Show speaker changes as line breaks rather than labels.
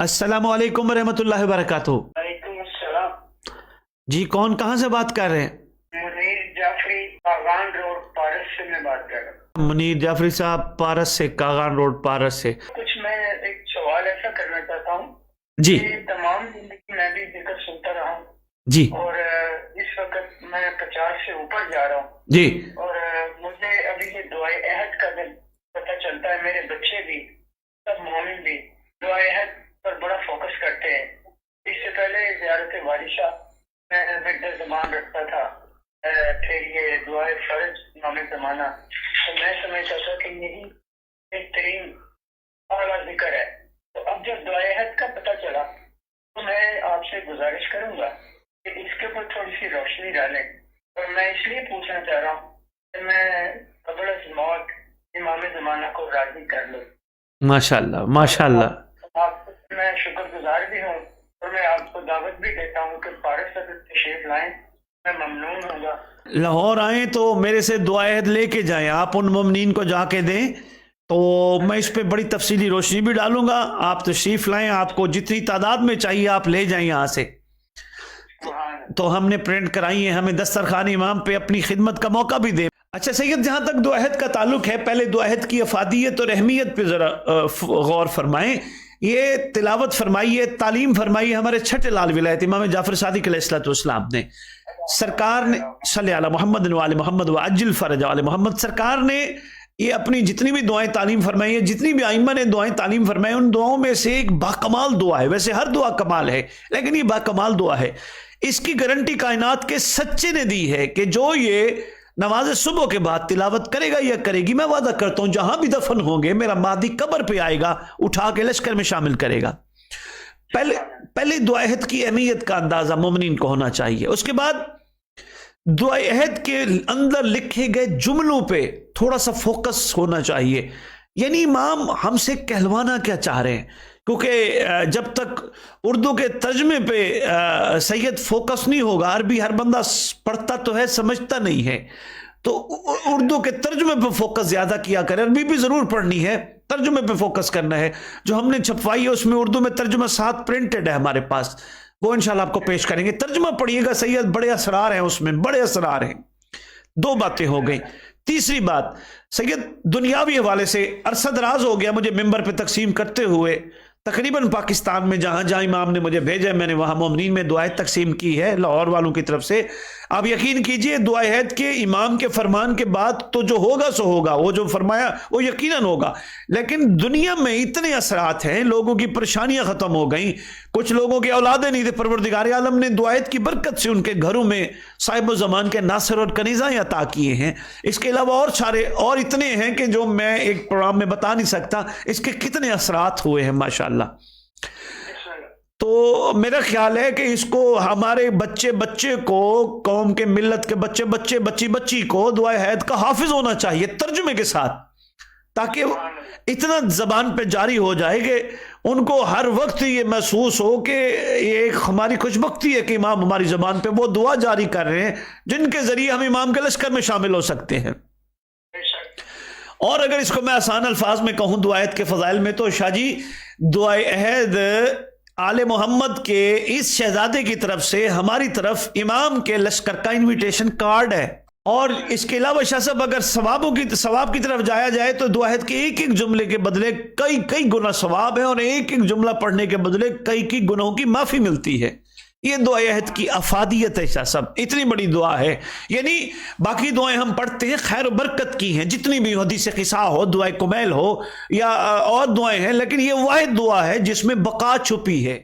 अस्सलाम वालेकुम रहमतुल्लाहि वबरकातुहू।
वालेकुम अस्सलाम।
जी कौन कहाँ से बात कर रहे हैं?
मुनीर जाफरी, कागान रोड, पारस से मैं बात कर रहा हूँ।
मुनीर जाफरी साहब पारस से, कागान रोड पारस से।
कुछ मैं एक सवाल ऐसा करना चाहता हूँ
जी
कि तमाम जिंदगी मैं भी जिक्र सुनता रहा हूँ
जी
और इस वक्त मैं 50 से ऊपर जा रहा हूँ
जी
और मुझे अभी ये दुआए अहद का दिन पता चलता है। मेरे बच्चे भी, सब मोमिन भी दुआए अहद पर बड़ा फोकस करते हैं। इससे पहले ज़ियारत वारिशा मैं मिड ज़मान रखता था, फिर ये दुआए फर्ज नाम ज़माना, तो मैं समझता था कि यही बेहतरीन आला जिक्र है। तो अब जब दुआए अहद का पता चला तो मैं आपसे गुजारिश करूंगा कि इसके ऊपर थोड़ी सी रोशनी डालें। और मैं इसलिए पूछना चाह रहा हूँ कि मैं कब्ल मौत इमाम ज़माना को राजी कर लूँ।
माशाल्लाह माशाल्लाह।
आप मैं शुक्रगुजार भी हूँ और मैं आपको दावत भी देता हूँ कि पारस तक तशरीफ लाएं, मैं ममनून हूँगा।
लाहौर आए तो मेरे से दुआएद लेके जाएं, आप उन मुमनीन को जाके दें तो मैं इस पे बड़ी तफसीली रोशनी भी डालूंगा। आप तशरीफ लाएं, आपको जितनी तादाद में चाहिए आप ले जाएं यहाँ से। तो हमने प्रिंट कराई है, हमें दस्तरखान इमाम पे अपनी खिदमत का मौका भी दे। अच्छा सैयद, जहाँ तक दुआहद का ताल्लुक है, पहले दुआहद की अफादियत और अहमियत पे ज़रा गौर फरमाएं। ये तिलावत फरमाइए, तालीम फरमाइए हमारे छठे लाल विलायत इमाम जाफर सादिक अलैहिस्सलाम ने, सरकार ने सल्ले अला मोहम्मद व आले मोहम्मद व अज्जिल फरज आले मोहम्मद, सरकार ने ये अपनी जितनी भी दुआएं तालीम फरमाई है, जितनी भी आइम्मा ने दुआएं तालीम फरमाई, उन दुआओं में से एक बाकमाल दुआ है। वैसे हर दुआ कमाल है लेकिन ये बाकमाल दुआ है। इसकी गारंटी कायनात के सच्चे ने दी है कि जो ये नमाज सुबह के बाद तिलावत करेगा या करेगी, मैं वादा करता हूं जहां भी दफन होंगे मेरा मादी कब्र पे आएगा, उठा के लश्कर में शामिल करेगा। पहले दुआहद की अहमियत का अंदाजा मोमिनीन को होना चाहिए। उसके बाद दुआहद के अंदर लिखे गए जुमलों पे थोड़ा सा फोकस होना चाहिए। यानी इमाम हमसे कहलवाना क्या चाह रहे हैं, क्योंकि जब तक उर्दू के तर्जमे पे सैयद फोकस नहीं होगा, अरबी हर बंदा पढ़ता तो है समझता नहीं है, तो उर्दू के तर्जमे पे फोकस ज्यादा किया करें। अरबी भी जरूर पढ़नी है, तर्जमे पे फोकस करना है। जो हमने छपवाई है उसमें उर्दू में तर्जमा 7 प्रिंटेड है हमारे पास, वो इंशाल्लाह आपको पेश करेंगे। तर्जमा पढ़िएगा सैयद, बड़े असरार हैं उसमें, बड़े असरार हैं। 2 बातें हो गई। तीसरी बात, सैयद दुनियावी हवाले से अरसा दराज हो गया मुझे मिंबर पे तकसीम करते हुए, तकरीबन पाकिस्तान में जहां जहां इमाम ने मुझे भेजा मैंने वहां मोमिनीन में दुआएं तकसीम की है लाहौर वालों की तरफ से। आप यकीन कीजिए दुआएद के इमाम के फरमान के बाद तो जो होगा सो होगा, वो जो फरमाया वो यकीनन होगा। लेकिन दुनिया में इतने असरात हैं, लोगों की परेशानियां खत्म हो गई, कुछ लोगों के औलादे नहीं थे, परवरदिगार आलम ने दुआएद की बरकत से उनके घरों में साहिब ज़मान के नासर और कनीज़ाएं अता किए हैं। इसके अलावा और सारे और इतने हैं कि जो मैं एक प्रोग्राम में बता नहीं सकता, इसके कितने असरात हुए हैं माशाअल्लाह। तो मेरा ख्याल है कि इसको हमारे बच्चे बच्चे को, कौम के मिल्लत के बच्चे बच्चे बच्ची बच्ची को दुआए हैद का हाफिज होना चाहिए तर्जुमे के साथ, ताकि इतना जबान पे जारी हो जाए कि उनको हर वक्त ये महसूस हो कि ये एक हमारी खुशबख्ती है कि इमाम हमारी जबान पे वो दुआ जारी कर रहे हैं जिनके जरिए हम इमाम के लश्कर में शामिल हो सकते हैं। और अगर इसको मैं आसान अल्फाज में कहूँ दुआयत के फजाइल में, तो शाह जी दुआए अहद आले मोहम्मद के इस शहजादे की तरफ से हमारी तरफ इमाम के लश्कर का इनविटेशन कार्ड है। और इसके अलावा शाह साहब अगर सवाब की तरफ जाया जाए तो दुआहद के एक एक जुमले के बदले कई कई गुना सवाब है और एक एक जुमला पढ़ने के बदले कई कई गुनाहों की माफी मिलती है। ये दुआहद की अफादियत है शाह साहब, इतनी बड़ी दुआ है। यानी बाकी दुआएं हम पढ़ते हैं खैर बरकत की हैं, जितनी भी हदीस क़िसा हो, दुआए कुमैल हो या और दुआएं हैं, लेकिन ये वाहिद दुआ है जिसमें बका छुपी है।